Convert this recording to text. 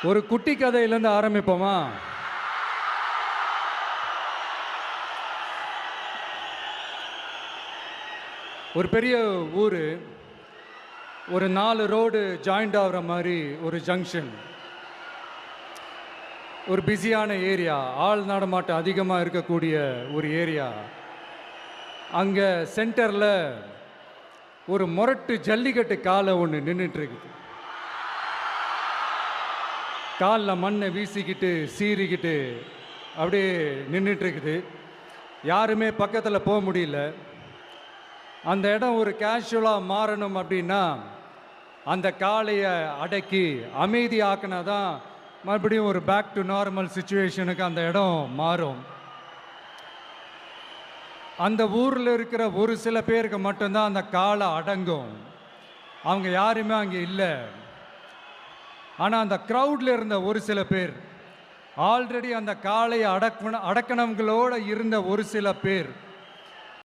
ஒரு குட்டி கதையிலேருந்து ஆரம்பிப்போமா? ஒரு பெரிய ஊர், ஒரு 4 ரோடு ஜாயிண்ட் ஆகிற மாதிரி ஒரு ஜங்ஷன், ஒரு பிஸியான ஏரியா, ஆள் நடமாட்டம் அதிகமாக இருக்கக்கூடிய ஒரு ஏரியா. அங்கே சென்டரில் ஒரு முரட்டு ஜல்லிக்கட்டு காலை ஒன்று நின்றுட்டுருக்குது. காலில் மண்ணை வீசிக்கிட்டு சீறிக்கிட்டு அப்படியே நின்றுட்டுருக்குது. யாருமே பக்கத்தில் போக முடியல. அந்த இடம் ஒரு கேஷுவலாக மாறணும் அப்படின்னா அந்த காளையை அடக்கி அமைதியாக்கினா தான் மறுபடியும் ஒரு பேக் டு நார்மல் சுச்சுவேஷனுக்கு அந்த இடம் மாறும். அந்த ஊரில் இருக்கிற ஒரு சில பேருக்கு மட்டும்தான் அந்த காளை அடங்கும். அவங்க யாருமே அங்கே இல்லை. ஆனால் அந்த க்ரௌடில் இருந்த ஒரு சில பேர், ஆல்ரெடி அந்த காளையை அடக்கணவங்களோடு இருந்த ஒரு சில பேர்